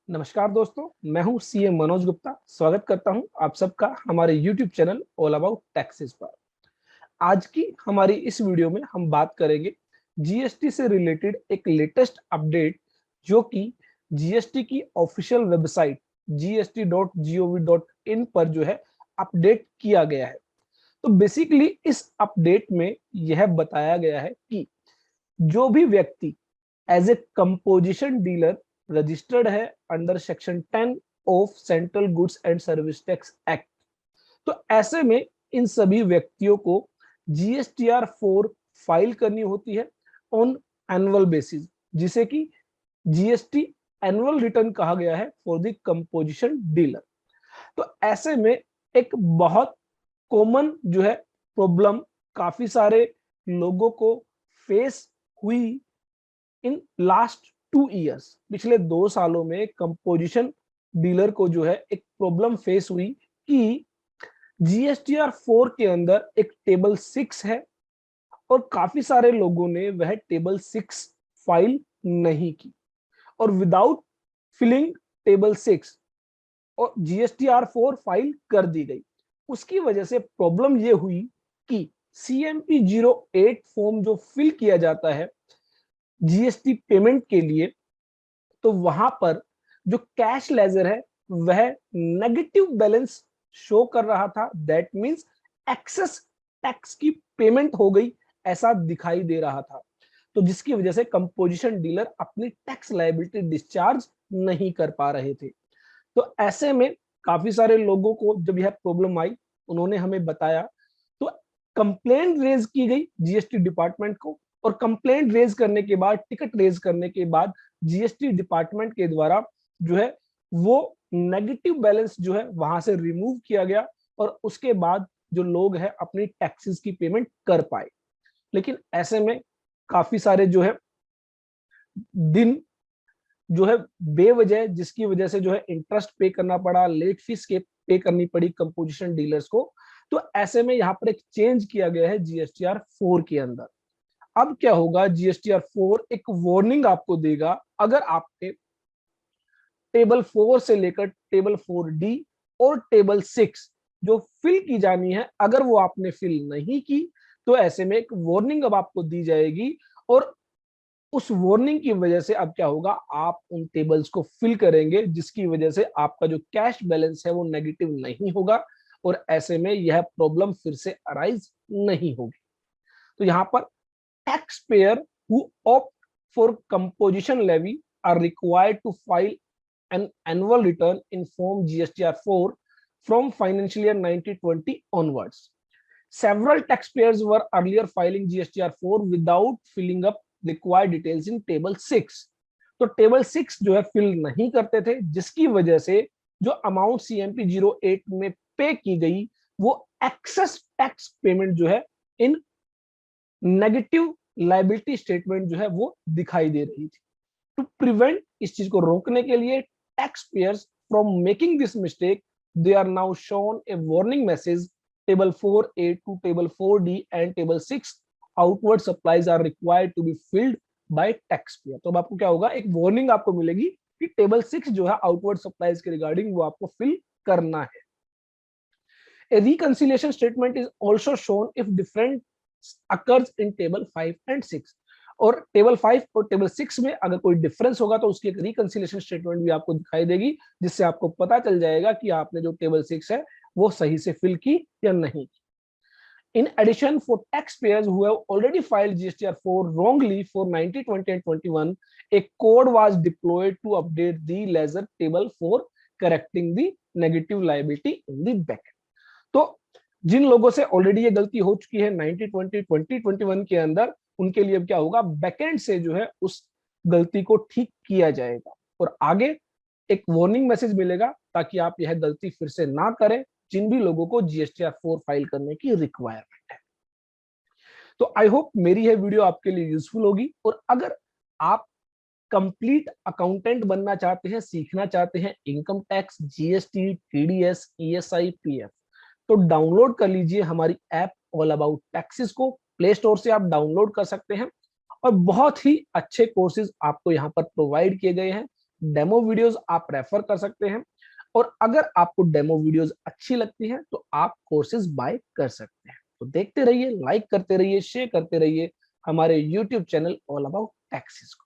नमस्कार दोस्तों, मैं हूं सीए मनोज गुप्ता। स्वागत करता हूं आप सबका हमारे YouTube channel all about taxes पर। आज की हमारी इस वीडियो में हम बात करेंगे जीएसटी से रिलेटेड एक लेटेस्ट अपडेट, जो कि जीएसटी की ऑफिशियल वेबसाइट gst.gov.in पर जो है अपडेट किया गया है। तो बेसिकली इस अपडेट में यह बताया गया है कि जो भी व्यक्ति as a composition dealer registered है under section 10 of central goods and service tax act, तो ऐसे में इन सभी व्यक्तियों को GSTR 4 फाइल करनी होती है ऑन एनुअल बेसिस, जिसे कि जीएसटी एनुअल रिटर्न कहा गया है फॉर द कंपोजिशन डीलर। तो ऐसे में एक बहुत कॉमन जो है प्रॉब्लम काफी सारे लोगों को फेस हुई इन लास्ट 2 इयर्स। पिछले 2 सालों में कंपोजिशन डीलर को जो है एक प्रॉब्लम फेस हुई कि GSTR 4 के अंदर एक टेबल 6 है और काफी सारे लोगों ने वह टेबल 6 फाइल नहीं की, और विदाउट फिलिंग टेबल 6 और GSTR 4 फाइल कर दी गई। उसकी वजह से प्रॉब्लम यह हुई कि CMP 08 फॉर्म जो फिल किया जाता है जीएसटी पेमेंट के लिए, तो वहां पर जो कैश लेजर है वह नेगेटिव बैलेंस शो कर रहा था। दैट मींस एक्सेस टैक्स की पेमेंट हो गई, ऐसा दिखाई दे रहा था। तो जिसकी वजह से कंपोजिशन डीलर अपनी टैक्स लायबिलिटी डिस्चार्ज नहीं कर पा रहे थे। तो ऐसे में काफी सारे लोगों को जब यह प्रॉब्लम आई, उन्होंने हमें बताया, तो कंप्लेंट रेज की गई जीएसटी डिपार्टमेंट को, और कंप्लेंट रेज करने के बाद, टिकट रेज करने के बाद जीएसटी डिपार्टमेंट के द्वारा जो है वो नेगेटिव बैलेंस जो है वहां से रिमूव किया गया, और उसके बाद जो लोग हैं अपनी टैक्सेस की पेमेंट कर पाए। लेकिन ऐसे में काफी सारे जो है दिन जो है बेवजह, जिसकी वजह से जो है इंटरेस्ट पे करना पड़ा, लेट फीस के पे करनी पड़ी कंपोजिशन डीलर्स को। तो ऐसे में यहाँ पर एक चेंज किया गया है GSTR 4 के अंदर। अब क्या होगा, GSTR 4 एक वार्निंग आपको देगा अगर आपने टेबल 4 से लेकर टेबल 4D और टेबल 6 जो फिल की जानी है, अगर वो आपने फिल नहीं की, तो ऐसे में एक वार्निंग अब आपको दी जाएगी। और उस वार्निंग की वजह से अब क्या होगा, आप उन टेबल्स को फिल करेंगे, जिसकी वजह से आपका जो कैश बैलेंस है वो नेगेटिव नहीं होगा, और ऐसे में यह प्रॉब्लम फिर से अराइज नहीं होगी। तो यहाँ पर taxpayer who opt for composition levy are required to file an annual return in form GSTR 4 from financial year 1920 onwards. Several taxpayers were earlier filing GSTR 4 without filling up required details in table 6. तो table 6 जो है fill नहीं करते थे, जिसकी वजह से जो अमाउंट CMP 08 में पे की गई वो एक्सेस टैक्स पेमेंट जो है इन नेगेटिव लायबिलिटी स्टेटमेंट जो है वो दिखाई दे रही थी। टू प्रिवेंट, इस चीज को रोकने के लिए, taxpayers from making this mistake, they are now shown a warning message, table 4A to table 4D and table 6 outward supplies are required to be filled by taxpayer. तो अब आपको क्या होगा, एक वार्निंग आपको मिलेगी कि table 6 जो है आउटवर्ड सप्लाईज के रिगार्डिंग वो आपको फिल करना है। A reconciliation statement is also shown if different occurs in table 5 and 6, और टेबल 5 और टेबल 6 में अगर कोई डिफरेंस होगा तो उसकी एक रिकंसिलिएशन स्टेटमेंट भी आपको दिखाई देगी, जिससे आपको पता चल जाएगा कि आपने जो टेबल 6 है वो सही से फिल की या नहीं। In addition, for taxpayers who have already filed GSTR 4 wrongly for 19, 20 and 21, a code was deployed to update the ledger table for correcting the negative liability in the backend. तो जिन लोगों से ऑलरेडी ये गलती हो चुकी है 19, 20, 20, 21 के अंदर, उनके लिए अब क्या होगा, बैकएंड से जो है उस गलती को ठीक किया जाएगा, और आगे एक वार्निंग मैसेज मिलेगा ताकि आप यह गलती फिर से ना करें, जिन भी लोगों को GSTR 4 फाइल करने की रिक्वायरमेंट है। तो आई होप मेरी यह वीडियो आपके लिए यूजफुल होगी, और अगर आप कंप्लीट अकाउंटेंट बनना चाहते हैं, सीखना चाहते हैं income tax, GST, TDS, ESI, PF, तो डाउनलोड कर लीजिए हमारी ऐप ऑल अबाउट टैक्सेस को। प्ले स्टोर से आप डाउनलोड कर सकते हैं, और बहुत ही अच्छे कोर्सेज आपको यहाँ पर प्रोवाइड किए गए हैं। डेमो वीडियोस आप रेफर कर सकते हैं, और अगर आपको डेमो वीडियोस अच्छी लगती हैं तो आप कोर्सेज बाय कर सकते हैं। तो देखते रहिए, लाइक करते रहिए, शेयर करते रहिए हमारे YouTube channel all about taxes को।